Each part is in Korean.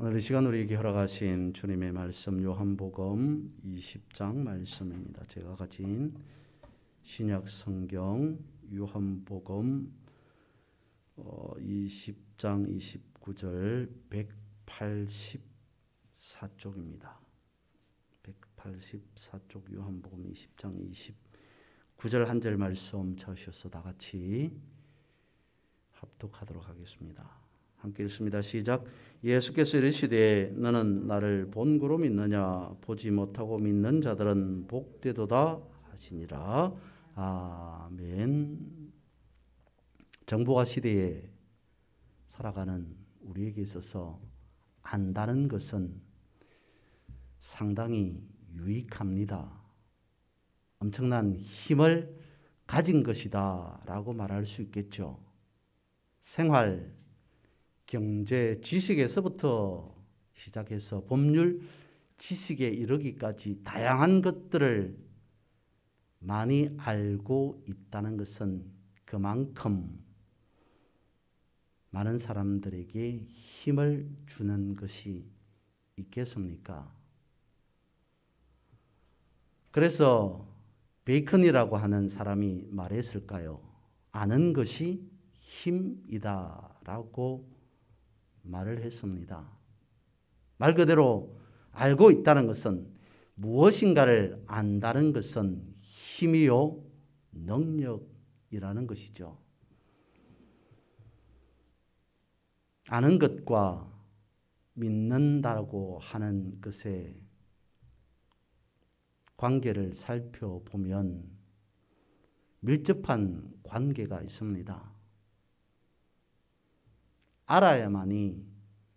오늘 이 시간 우리에게 허락하신 주님의 말씀 요한복음 20장 말씀입니다. 제가 가진 신약 성경 요한복음 20장 29절 184쪽입니다. 184쪽 요한복음 20장 29절 한 절 말씀 찾으셔서 다 같이 합독하도록 하겠습니다. 함께 읽습니다. 시작. 예수께서 이르시되 너는 나를 본고로 믿느냐? 보지 못하고 믿는 자들은 복되도다 하시니라. 아멘. 정보화 시대에 살아가는 우리에게 있어서 안다는 것은 상당히 유익합니다. 엄청난 힘을 가진 것이다 라고 말할 수 있겠죠. 생활, 경제, 지식에서부터 시작해서 법률 지식에 이르기까지 다양한 것들을 많이 알고 있다는 것은 그만큼 많은 사람들에게 힘을 주는 것이 있겠습니까? 그래서 베이컨이라고 하는 사람이 말했을까요? 아는 것이 힘이다라고 말을 했습니다. 말 그대로 알고 있다는 것은 무엇인가를 안다는 것은 힘이요 능력이라는 것이죠. 아는 것과 믿는다고 하는 것의 관계를 살펴보면 밀접한 관계가 있습니다. 알아야만이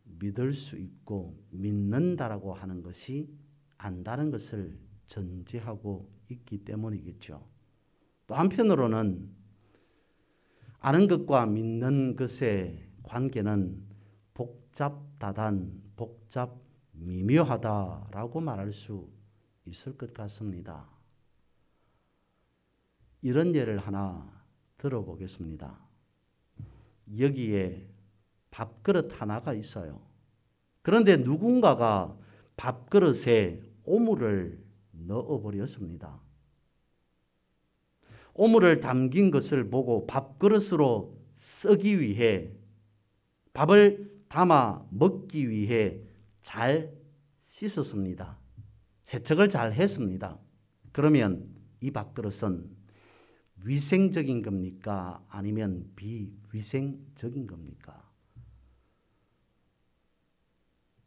믿을 수 있고 믿는다라고 하는 것이 안다는 것을 전제하고 있기 때문이겠죠. 또 한편으로는 아는 것과 믿는 것의 관계는 복잡다단, 미묘하다라고 말할 수 있을 것 같습니다. 이런 예를 하나 들어보겠습니다. 여기에 밥그릇 하나가 있어요. 그런데 누군가가 밥그릇에 오물을 넣어버렸습니다. 오물을 담긴 것을 보고 밥그릇으로 쓰기 위해 밥을 담아 먹기 위해 잘 씻었습니다. 세척을 잘 했습니다. 그러면 이 밥그릇은 위생적인 겁니까? 아니면 비위생적인 겁니까?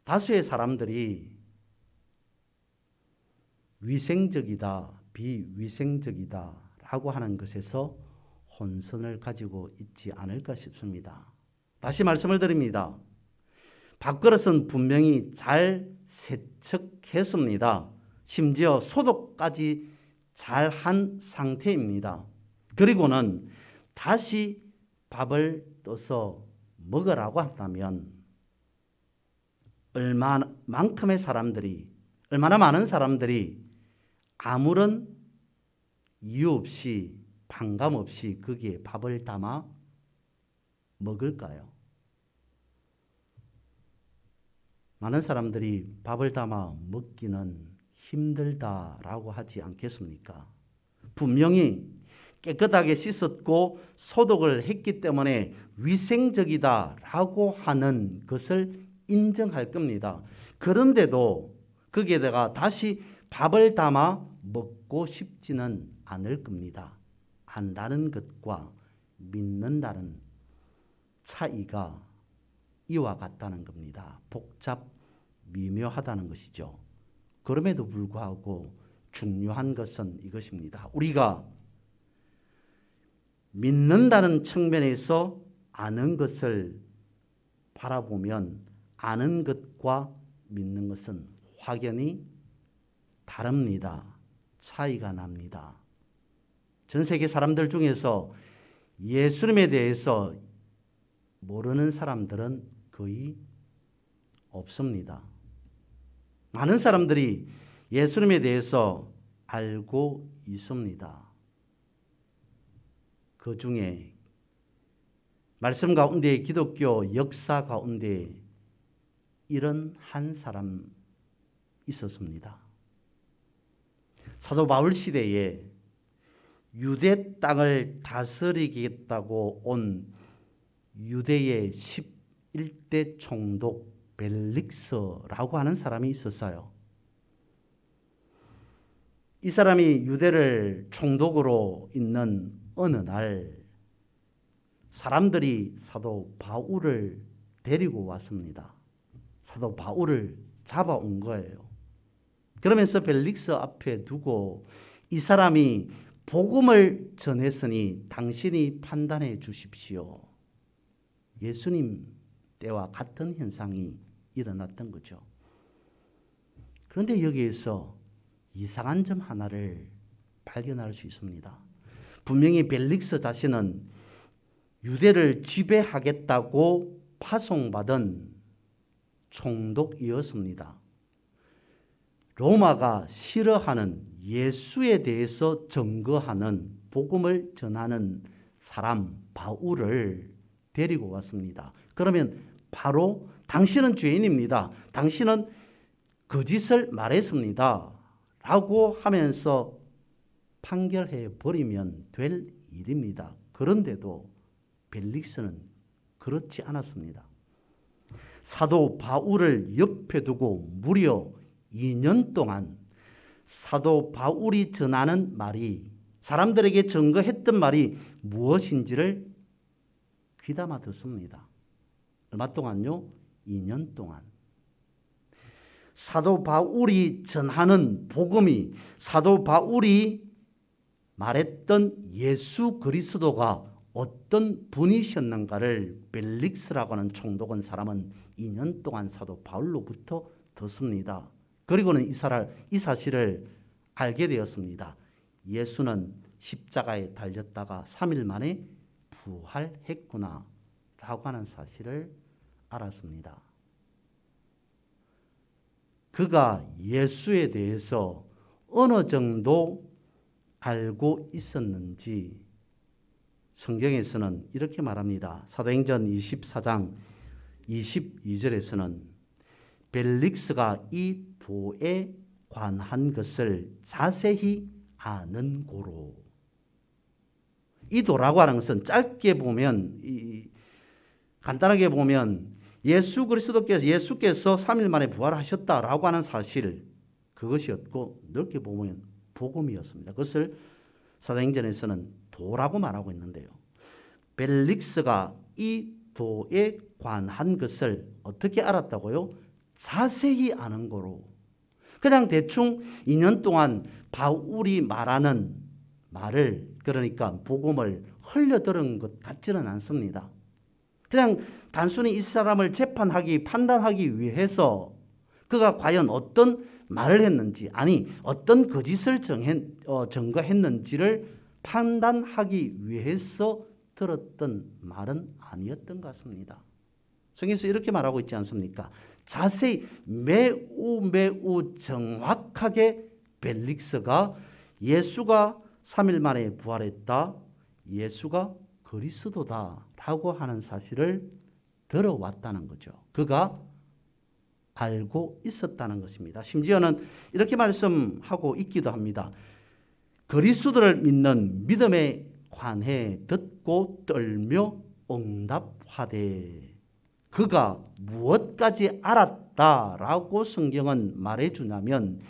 다수의 사람들이 위생적이다, 비위생적이다 라고 하는 것에서 혼선을 가지고 있지 않을까 싶습니다. 다시 말씀을 드립니다. 밥그릇은 분명히 잘 세척했습니다. 심지어 소독까지 잘 한 상태입니다. 그리고는 다시 밥을 떠서 먹으라고 한다면 얼마나 많은 사람들이 아무런 이유 없이 반감 없이 거기에 밥을 담아 먹을까요? 많은 사람들이 밥을 담아 먹기는 힘들다라고 하지 않겠습니까? 분명히 깨끗하게 씻었고 소독을 했기 때문에 위생적이다라고 하는 것을 인정할 겁니다. 그런데도 거기에다가 다시 밥을 담아 먹고 싶지는 않을 겁니다. 안다는 것과 믿는다는 차이가 이와 같다는 겁니다. 미묘하다는 것이죠. 그럼에도 불구하고 중요한 것은 이것입니다. 우리가 믿는다는 측면에서 아는 것을 바라보면 아는 것과 믿는 것은 확연히 다릅니다. 차이가 납니다. 전 세계 사람들 중에서 예수님에 대해서 모르는 사람들은 거의 없습니다. 많은 사람들이 예수님에 대해서 알고 있습니다. 그 중에 말씀 가운데 기독교 역사 가운데 이런 한 사람 있었습니다. 사도 바울 시대에 유대 땅을 다스리겠다고 온 유대의 11대 총독 벨릭스라고 하는 사람이 있었어요. 이 사람이 유대를 총독으로 있는 어느 날 사람들이 사도 바울을 데리고 왔습니다. 사도 바울을 잡아온 거예요. 그러면서 벨릭스 앞에 두고 이 사람이 복음을 전했으니 당신이 판단해 주십시오. 예수님 때와 같은 현상이 일어났던 거죠. 그런데 여기에서 이상한 점 하나를 발견할 수 있습니다. 분명히 벨릭스 자신은 유대를 지배하겠다고 파송받은 총독이었습니다. 로마가 싫어하는 예수에 대해서 증거하는 복음을 전하는 사람 바울을 데리고 왔습니다. 그러면 바로 당신은 죄인입니다. 당신은 거짓을 말했습니다. 라고 하면서 판결해 버리면 될 일입니다. 그런데도 벨릭스는 그렇지 않았습니다. 사도 바울을 옆에 두고 무려 2년 동안 사도 바울이 전하는 말이, 사람들에게 증거했던 말이 무엇인지를 귀담아 듣습니다. 얼마 동안요? 2년 동안. 사도 바울이 전하는 복음이, 사도 바울이 말했던 예수 그리스도가 어떤 분이셨는가를 벨릭스라고 하는 총독은 사람은 2년 동안 사도 바울로부터 듣습니다. 그리고는 이 사실을 알게 되었습니다. 예수는 십자가에 달렸다가 3일 만에 부활했구나 라고 하는 사실을 알았습니다. 그가 예수에 대해서 어느 정도 알고 있었는지 성경에서는 이렇게 말합니다. 사도행전 24장 22절에서는 벨릭스가 이 도에 관한 것을 자세히 아는 고로, 이 도라고 하는 것은 짧게 보면, 간단하게 보면 예수께서 3일 만에 부활하셨다라고 하는 사실, 그것이었고 넓게 보면 복음이었습니다. 그것을 사도행전에서는 도라고 말하고 있는데요. 벨릭스가 이 도에 관한 것을 어떻게 알았다고요? 자세히 아는 거로. 그냥 대충 2년 동안 바울이 말하는 말을, 그러니까 복음을 흘려들은 것 같지는 않습니다. 그냥 단순히 이 사람을 재판하기, 판단하기 위해서 그가 과연 어떤 말을 했는지, 아니 어떤 거짓을 증거했는지를 판단하기 위해서 들었던 말은 아니었던 것 같습니다. 성경에서 이렇게 말하고 있지 않습니까? 자세히 매우 정확하게 벨릭스가 예수가 3일 만에 부활했다, 예수가 그리스도다라고 하는 사실을 들어왔다는 거죠. 그가 알고 있었다는 것입니다. 심지어는 이렇게 말씀하고 있기도 합니다. 그리스도를 믿는 믿음에 관해 듣고 떨며 응답하되, 그가 무엇까지 알았다라고 성경은 말해주냐면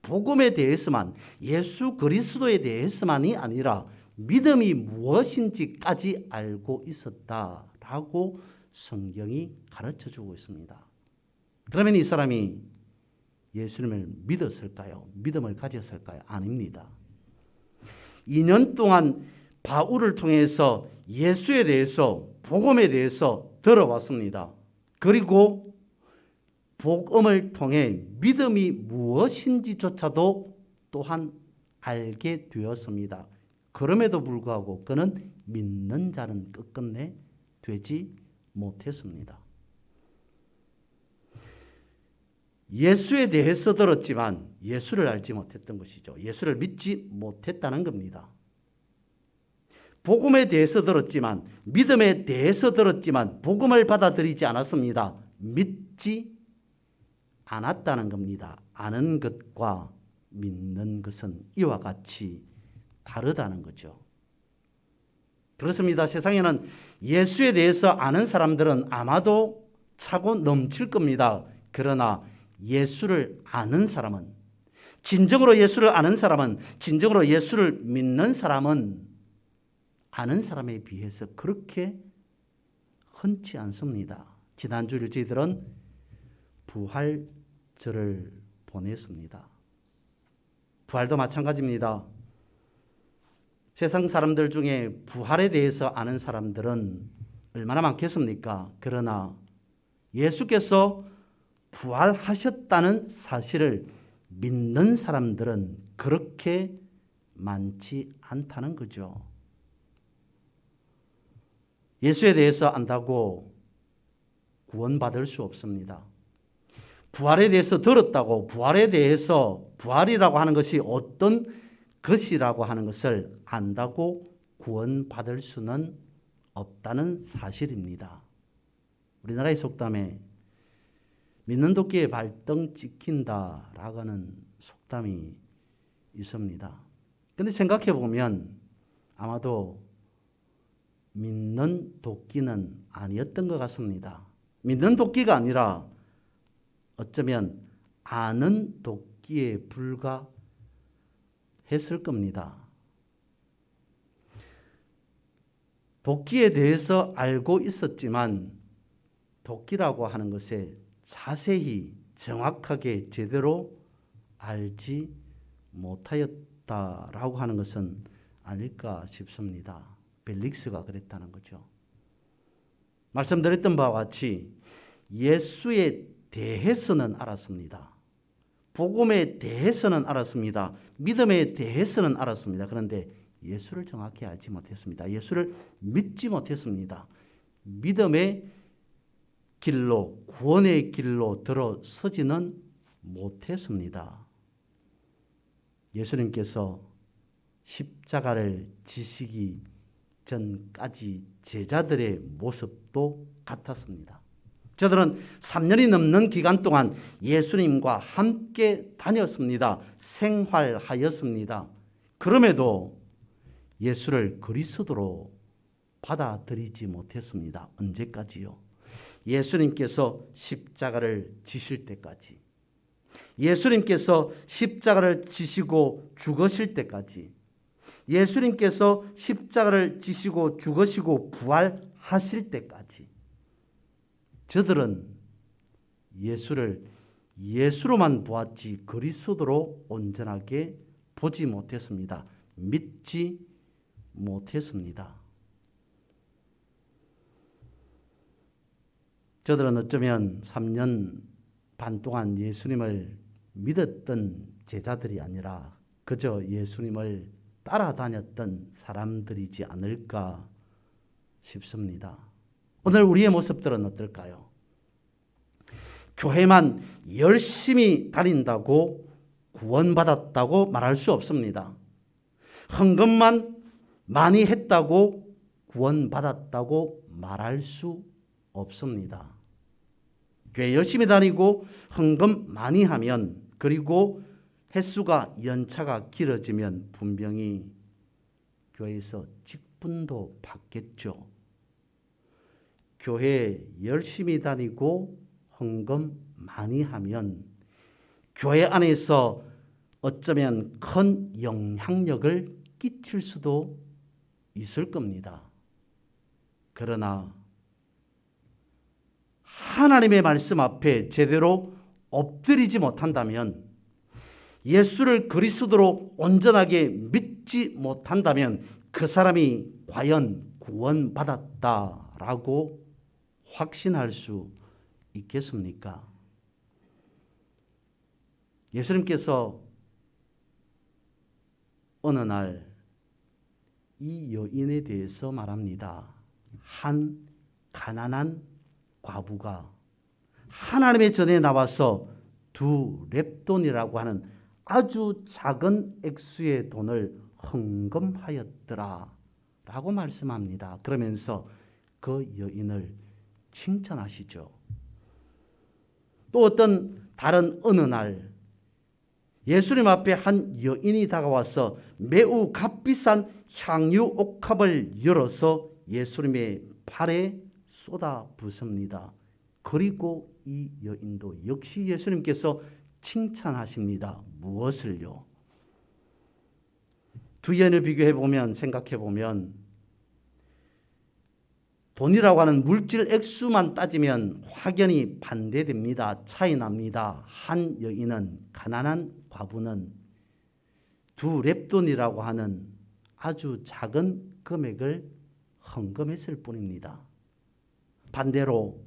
복음에 대해서만, 예수 그리스도에 대해서만이 아니라 믿음이 무엇인지까지 알고 있었다라고 성경이 가르쳐주고 있습니다. 그러면 이 사람이 예수님을 믿었을까요? 믿음을 가졌을까요? 아닙니다. 2년 동안 바울을 통해서 예수에 대해서, 복음에 대해서 들어왔습니다. 그리고 복음을 통해 믿음이 무엇인지조차도 또한 알게 되었습니다. 그럼에도 불구하고 그는 믿는 자는 끝끝내 되지 못했습니다. 예수에 대해서 들었지만 예수를 알지 못했던 것이죠. 예수를 믿지 못했다는 겁니다. 복음에 대해서 들었지만, 믿음에 대해서 들었지만 복음을 받아들이지 않았습니다. 믿지 않았다는 겁니다. 아는 것과 믿는 것은 이와 같이 다르다는 거죠. 그렇습니다. 세상에는 예수에 대해서 아는 사람들은 아마도 차고 넘칠 겁니다. 그러나 예수를 아는 사람은, 진정으로 예수를 아는 사람은, 진정으로 예수를 믿는 사람은 아는 사람에 비해서 그렇게 흔치 않습니다. 지난주일 저희들은 부활절을 보냈습니다. 부활도 마찬가지입니다. 세상 사람들 중에 부활에 대해서 아는 사람들은 얼마나 많겠습니까? 그러나 예수께서 부활하셨다는 사실을 믿는 사람들은 그렇게 많지 않다는 거죠. 예수에 대해서 안다고 구원받을 수 없습니다. 부활에 대해서 들었다고 부활에 대해서 부활이라고 하는 것이 어떤 것이라고 하는 것을 안다고 구원받을 수는 없다는 사실입니다. 우리나라의 속담에 믿는 도끼에 발등 찍힌다라고 하는 속담이 있습니다. 그런데 생각해 보면 아마도 믿는 도끼는 아니었던 것 같습니다. 믿는 도끼가 아니라 어쩌면 아는 도끼에 불과했을 겁니다. 도끼에 대해서 알고 있었지만 도끼라고 하는 것에 자세히 정확하게 제대로 알지 못하였다라고 하는 것은 아닐까 싶습니다. 벨릭스가 그랬다는 거죠. 말씀드렸던 바와 같이 예수에 대해서는 알았습니다. 복음에 대해서는 알았습니다. 믿음에 대해서는 알았습니다. 그런데 예수를 정확히 알지 못했습니다. 예수를 믿지 못했습니다. 믿음의 길로, 구원의 길로 들어서지는 못했습니다. 예수님께서 십자가를 지시기 전까지 제자들의 모습도 같았습니다. 저들은 3년이 넘는 기간 동안 예수님과 함께 다녔습니다. 생활하였습니다. 그럼에도 예수를 그리스도로 받아들이지 못했습니다. 언제까지요? 예수님께서 십자가를 지실 때까지. 예수님께서 십자가를 지시고 죽으실 때까지. 예수님께서 십자가를 지시고 죽으시고 부활하실 때까지. 저들은 예수를 예수로만 보았지 그리스도로 온전하게 보지 못했습니다. 믿지 못했습니다. 저들은 어쩌면 3년 반 동안 예수님을 믿었던 제자들이 아니라 그저 예수님을 따라다녔던 사람들이지 않을까 싶습니다. 오늘 우리의 모습들은 어떨까요? 교회만 열심히 다닌다고 구원받았다고 말할 수 없습니다. 헌금만 많이 했다고 구원받았다고 말할 수 없습니다. 교회 열심히 다니고 헌금 많이 하면 그리고 횟수가 연차가 길어지면 분명히 교회에서 직분도 받겠죠. 교회 열심히 다니고 헌금 많이 하면 교회 안에서 어쩌면 큰 영향력을 끼칠 수도 있을 겁니다. 그러나 하나님의 말씀 앞에 제대로 엎드리지 못한다면, 예수를 그리스도로 온전하게 믿지 못한다면 그 사람이 과연 구원받았다라고 확신할 수 있겠습니까? 예수님께서 어느 날 이 여인에 대해서 말합니다. 한 가난한 과부가 하나님의 전에 나와서 2렙돈이라고 하는 아주 작은 액수의 돈을 헌금하였더라 라고 말씀합니다. 그러면서 그 여인을 칭찬하시죠. 또 어떤 다른 어느 날 예수님 앞에 한 여인이 다가와서 매우 값비싼 향유 옥합을 열어서 예수님의 발에 쏟아 붓습니다. 그리고 이 여인도 역시 예수님께서 칭찬하십니다. 무엇을요? 두 여인을 비교해 보면, 생각해 보면 돈이라고 하는 물질 액수만 따지면 확연히 반대됩니다. 차이 납니다. 한 여인은, 가난한 과부는 두 렙돈이라고 하는 아주 작은 금액을 헌금했을 뿐입니다. 반대로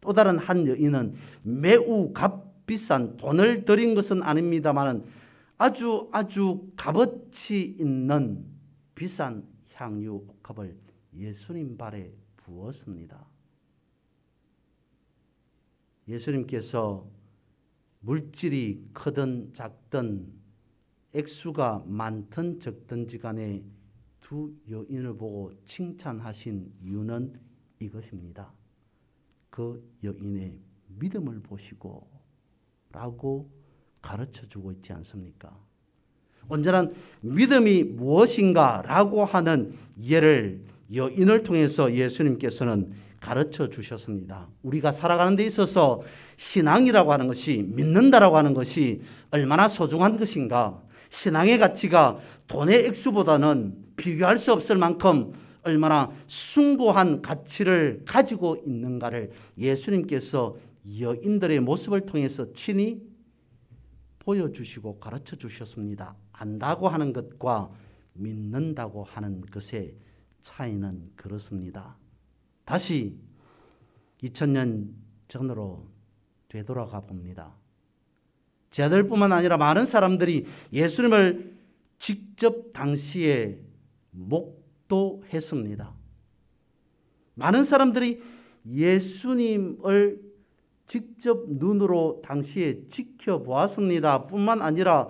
또 다른 한 여인은 매우 값비싼, 돈을 들인 것은 아닙니다만 아주 값어치 있는 비싼 향유 옥합을 예수님 발에 부었습니다. 예수님께서 물질이 크든 작든 액수가 많든 적든지 간에 두 여인을 보고 칭찬하신 이유는 이것입니다. 그 여인의 믿음을 보시고 라고 가르쳐주고 있지 않습니까? 온전한 믿음이 무엇인가 라고 하는 예를 여인을 통해서 예수님께서는 가르쳐 주셨습니다. 우리가 살아가는 데 있어서 신앙이라고 하는 것이, 믿는다라고 하는 것이 얼마나 소중한 것인가, 신앙의 가치가 돈의 액수보다는 비교할 수 없을 만큼 얼마나 숭고한 가치를 가지고 있는가를 예수님께서 여인들의 모습을 통해서 친히 보여주시고 가르쳐 주셨습니다. 안다고 하는 것과 믿는다고 하는 것의 차이는 그렇습니다. 다시 2000년 전으로 되돌아가 봅니다. 제 아들뿐만 아니라 많은 사람들이 예수님을 직접 당시에 목도했습니다. 많은 사람들이 예수님을 직접 눈으로 당시에 지켜보았습니다. 뿐만 아니라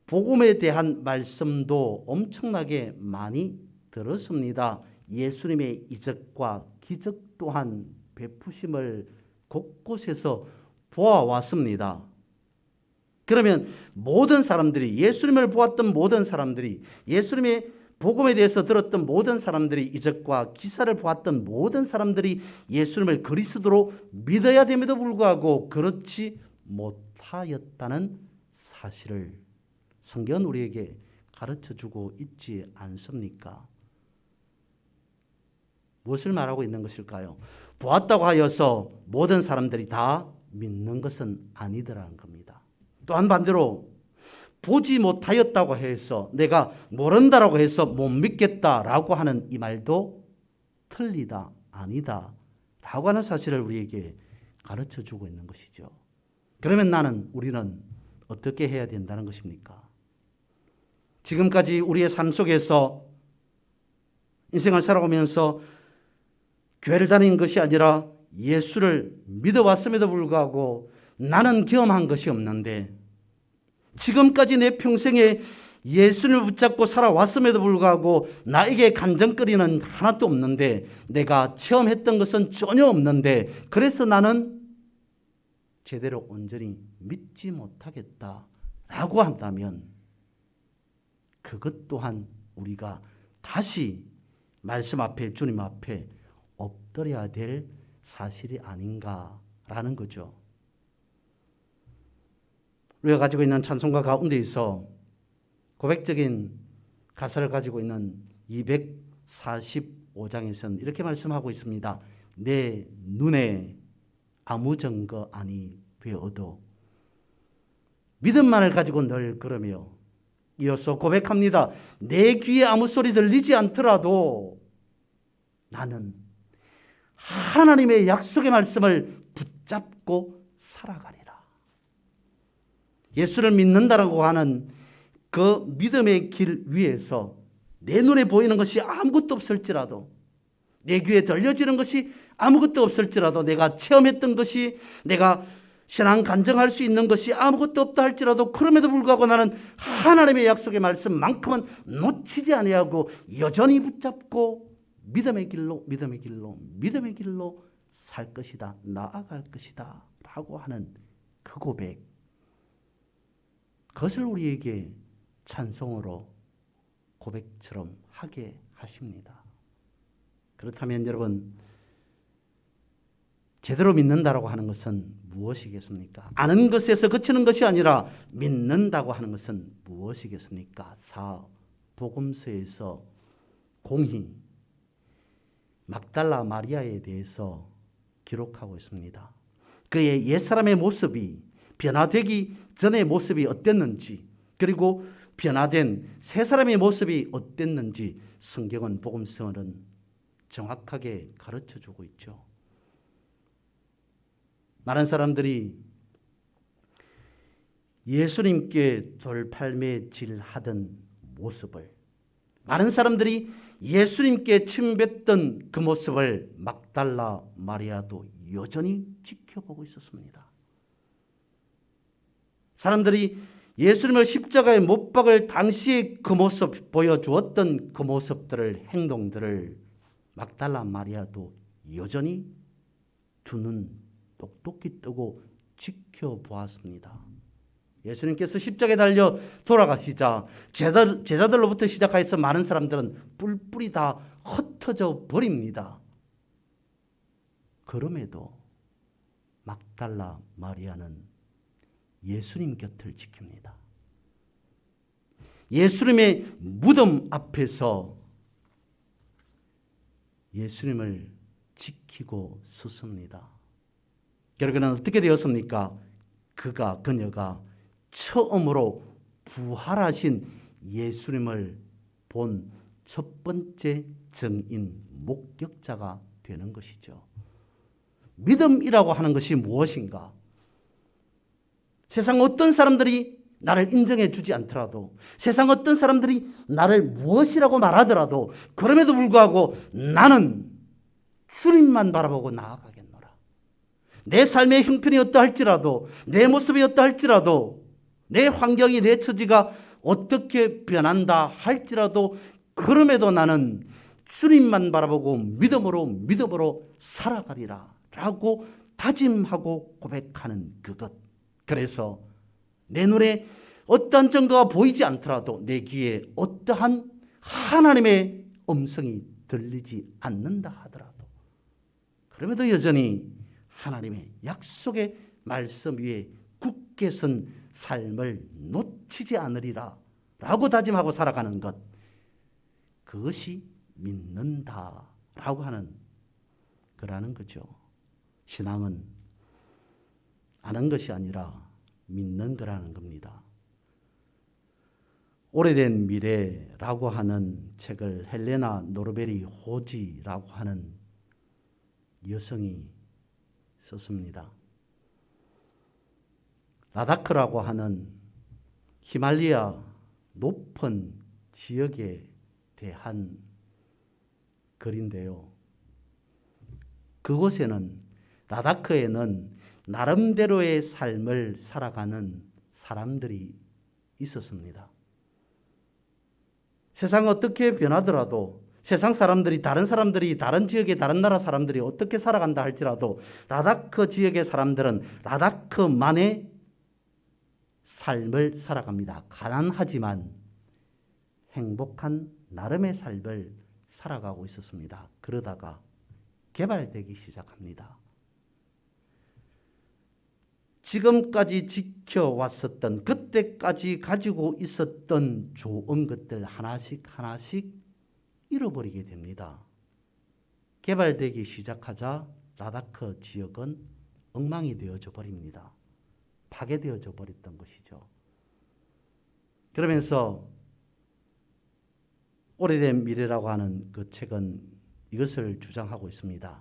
복음에 대한 말씀도 엄청나게 많이 들었습니다. 예수님의 이적과 기적 또한 베푸심을 곳곳에서 보아왔습니다. 그러면 모든 사람들이, 예수님을 보았던 모든 사람들이, 예수님의 복음에 대해서 들었던 모든 사람들이, 이적과 기사를 보았던 모든 사람들이 예수님을 그리스도로 믿어야 됨에도 불구하고 그렇지 못하였다는 사실을 성경은 우리에게 가르쳐주고 있지 않습니까? 무엇을 말하고 있는 것일까요? 보았다고 하여서 모든 사람들이 다 믿는 것은 아니더라는 겁니다. 또한 반대로 보지 못하였다고 해서, 내가 모른다라고 해서 못 믿겠다라고 하는 이 말도 틀리다, 아니다 라고 하는 사실을 우리에게 가르쳐주고 있는 것이죠. 그러면 우리는 어떻게 해야 된다는 것입니까? 지금까지 우리의 삶 속에서 인생을 살아오면서 교회를 다닌 것이 아니라 예수를 믿어왔음에도 불구하고 나는 경험한 것이 없는데, 지금까지 내 평생에 예수를 붙잡고 살아왔음에도 불구하고 나에게 간증거리는 하나도 없는데, 내가 체험했던 것은 전혀 없는데, 그래서 나는 제대로 온전히 믿지 못하겠다라고 한다면 그것 또한 우리가 다시 말씀 앞에, 주님 앞에 엎드려야 될 사실이 아닌가라는 거죠. 우리가 가지고 있는 찬송가 가운데에서 고백적인 가사를 가지고 있는 245장에서는 이렇게 말씀하고 있습니다. 내 눈에 아무 증거 아니 되어도 믿음만을 가지고 늘 걸으며, 이어서 고백합니다. 내 귀에 아무 소리 들리지 않더라도 나는 하나님의 약속의 말씀을 붙잡고 살아가리라. 예수를 믿는다라고 하는 그 믿음의 길 위에서 내 눈에 보이는 것이 아무것도 없을지라도, 내 귀에 들려지는 것이 아무것도 없을지라도, 내가 체험했던 것이, 내가 신앙 간증할 수 있는 것이 아무것도 없다 할지라도, 그럼에도 불구하고 나는 하나님의 약속의 말씀만큼은 놓치지 아니하고 여전히 붙잡고 믿음의 길로 살 것이다, 나아갈 것이다 라고 하는 그 그 고백, 그것을 우리에게 찬송으로 고백처럼 하게 하십니다. 그렇다면 여러분, 제대로 믿는다라고 하는 것은 무엇이겠습니까? 아는 것에서 그치는 것이 아니라 믿는다고 하는 것은 무엇이겠습니까? 복음서에서 공히 막달라 마리아에 대해서 기록하고 있습니다. 그의 옛사람의 모습이 변화되기 전의 모습이 어땠는지, 그리고 변화된 새 사람의 모습이 어땠는지 성경은, 복음서는 정확하게 가르쳐주고 있죠. 많은 사람들이 예수님께 돌팔매질하던 모습을, 많은 사람들이 예수님께 침뱉던 그 모습을 막달라 마리아도 여전히 지켜보고 있었습니다. 사람들이 예수님을 십자가에 못 박을 당시에 그 모습, 보여주었던 그 모습들을, 행동들을 막달라 마리아도 여전히 두 눈 똑똑히 뜨고 지켜보았습니다. 예수님께서 십자가에 달려 돌아가시자 제자들로부터 시작해서 많은 사람들은 뿔뿔이 다 흩어져 버립니다. 그럼에도 막달라 마리아는 예수님 곁을 지킵니다. 예수님의 무덤 앞에서 예수님을 지키고 섰습니다. 결국에는 어떻게 되었습니까? 그녀가 처음으로 부활하신 예수님을 본 첫 번째 증인, 목격자가 되는 것이죠. 믿음이라고 하는 것이 무엇인가? 세상 어떤 사람들이 나를 인정해 주지 않더라도, 세상 어떤 사람들이 나를 무엇이라고 말하더라도, 그럼에도 불구하고 나는 주님만 바라보고 나아가겠노라. 내 삶의 형편이 어떠할지라도, 내 모습이 어떠할지라도, 내 환경이, 내 처지가 어떻게 변한다 할지라도, 그럼에도 나는 주님만 바라보고 믿음으로 살아가리라 라고 다짐하고 고백하는 그것. 그래서 내 눈에 어떠한 증거가 보이지 않더라도, 내 귀에 어떠한 하나님의 음성이 들리지 않는다 하더라도, 그럼에도 여전히 하나님의 약속의 말씀 위에 굳게 선 삶을 놓치지 않으리라 라고 다짐하고 살아가는 것, 그것이 믿는다라고 하는 거라는 거죠. 신앙은 아는 것이 아니라 믿는 거라는 겁니다. 오래된 미래라고 하는 책을 헬레나 노르베리 호지라고 하는 여성이 썼습니다. 라다크라고 하는 히말리아 높은 지역에 대한 글인데요. 그곳에는, 라다크에는 나름대로의 삶을 살아가는 사람들이 있었습니다. 세상 어떻게 변하더라도, 세상 사람들이, 다른 사람들이, 다른 지역의 다른 나라 사람들이 어떻게 살아간다 할지라도, 라다크 지역의 사람들은 라다크만의 삶을 살아갑니다. 가난하지만 행복한 나름의 삶을 살아가고 있었습니다. 그러다가 개발되기 시작합니다. 지금까지 지켜왔었던, 그때까지 가지고 있었던 좋은 것들 하나씩 잃어버리게 됩니다. 개발되기 시작하자 라다크 지역은 엉망이 되어져 버립니다. 파괴되어져 버렸던 것이죠. 그러면서 오래된 미래라고 하는 그 책은 이것을 주장하고 있습니다.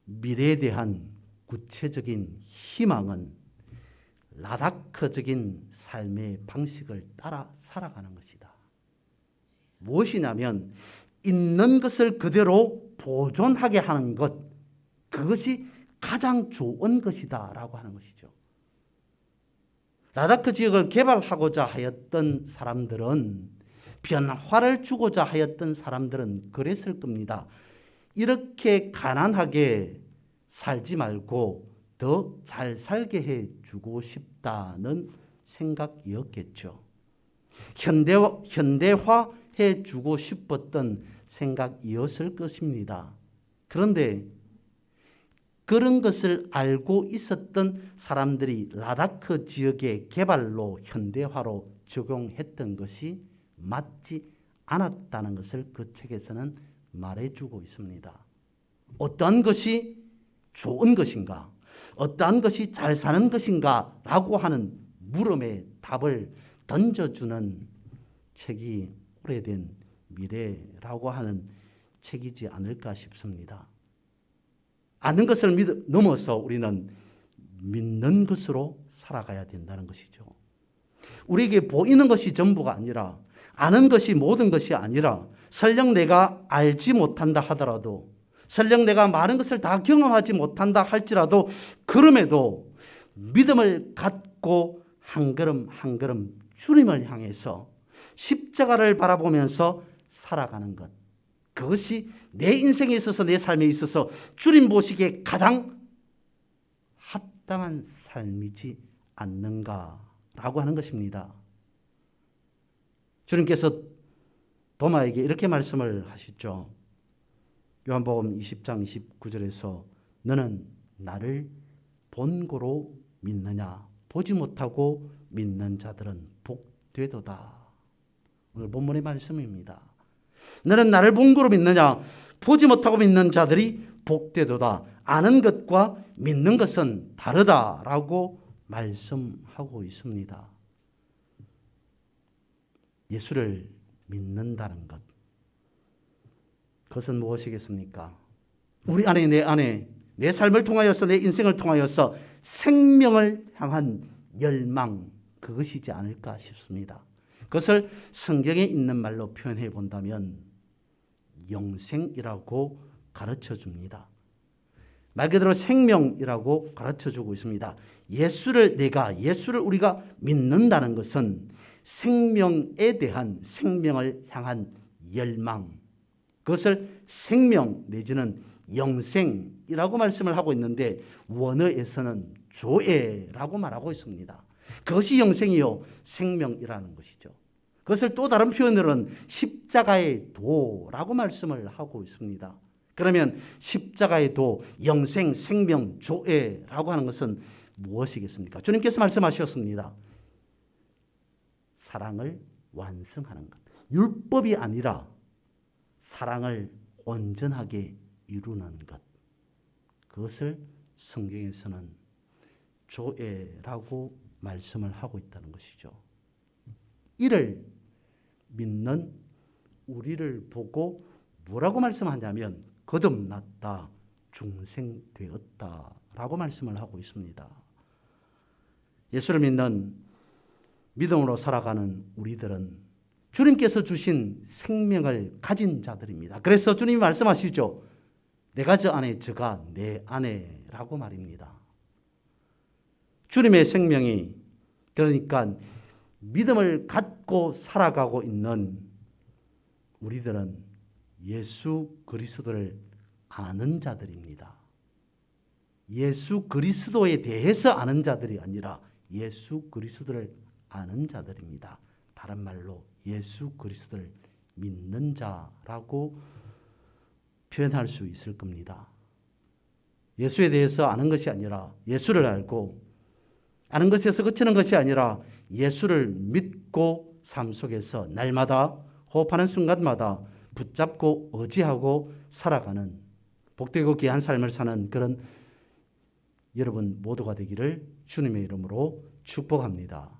미래에 대한 구체적인 희망은 라다크적인 삶의 방식을 따라 살아가는 것이다. 무엇이냐면 있는 것을 그대로 보존하게 하는 것, 그것이 가장 좋은 것이다 라고 하는 것이죠. 라다크 지역을 개발하고자 하였던 사람들은, 변화를 주고자 하였던 사람들은 그랬을 겁니다. 이렇게 가난하게 살지 말고 더 잘 살게 해주고 싶다는 생각이었겠죠. 현대화해 주고 싶었던 생각이었을 것입니다. 그런데 그런 것을 알고 있었던 사람들이 라다크 지역의 개발로 현대화로 적용했던 것이 맞지 않았다는 것을 그 책에서는 말해주고 있습니다. 어떠한 것이 좋은 것인가? 어떠한 것이 잘 사는 것인가? 라고 하는 물음의 답을 던져주는 책이 오래된 미래라고 하는 책이지 않을까 싶습니다. 아는 것을 넘어서 우리는 믿는 것으로 살아가야 된다는 것이죠. 우리에게 보이는 것이 전부가 아니라, 아는 것이 모든 것이 아니라, 설령 내가 알지 못한다 하더라도, 설령 내가 많은 것을 다 경험하지 못한다 할지라도, 그럼에도 믿음을 갖고 한 걸음 한 걸음 주님을 향해서 십자가를 바라보면서 살아가는 것, 그것이 내 인생에 있어서, 내 삶에 있어서 주님 보시기에 가장 합당한 삶이지 않는가라고 하는 것입니다. 주님께서 도마에게 이렇게 말씀을 하시죠. 요한복음 20장 29절에서 너는 나를 본고로 믿느냐? 보지 못하고 믿는 자들은 복되도다. 오늘 본문의 말씀입니다. 너는 나를 본고로 믿느냐? 보지 못하고 믿는 자들이 복되도다. 아는 것과 믿는 것은 다르다라고 말씀하고 있습니다. 예수를 믿는다는 것, 그것은 무엇이겠습니까? 우리 안에, 내 안에, 내 삶을 통하여서, 내 인생을 통하여서 생명을 향한 열망, 그것이지 않을까 싶습니다. 그것을 성경에 있는 말로 표현해 본다면 영생이라고 가르쳐 줍니다. 말 그대로 생명이라고 가르쳐 주고 있습니다. 예수를 우리가 믿는다는 것은 생명에 대한, 생명을 향한 열망, 그것을 생명 내지는 영생이라고 말씀을 하고 있는데, 원어에서는 조애라고 말하고 있습니다. 그것이 영생이요 생명이라는 것이죠. 그것을 또 다른 표현으로는 십자가의 도라고 말씀을 하고 있습니다. 그러면 십자가의 도, 영생, 생명, 조애라고 하는 것은 무엇이겠습니까? 주님께서 말씀하셨습니다. 사랑을 완성하는 것. 율법이 아니라 사랑을 온전하게 이루는 것. 그것을 성경에서는 조애라고 말씀을 하고 있다는 것이죠. 이를 믿는 우리를 보고 뭐라고 말씀하냐면 거듭났다, 중생되었다 라고 말씀을 하고 있습니다. 예수를 믿는 믿음으로 살아가는 우리들은 주님께서 주신 생명을 가진 자들입니다. 그래서 주님이 말씀하시죠. 내가 저 안에, 저가 내 안에라고 말입니다. 주님의 생명이, 그러니까 믿음을 갖고 살아가고 있는 우리들은 예수 그리스도를 아는 자들입니다. 예수 그리스도에 대해서 아는 자들이 아니라 예수 그리스도를 아는 자들입니다. 다른 말로 예수 그리스도를 믿는 자라고 표현할 수 있을 겁니다. 예수에 대해서 아는 것이 아니라 예수를 알고, 아는 것에서 그치는 것이 아니라 예수를 믿고 삶 속에서 날마다 호흡하는 순간마다 붙잡고 의지하고 살아가는 복되고 귀한 삶을 사는 그런 여러분 모두가 되기를 주님의 이름으로 축복합니다.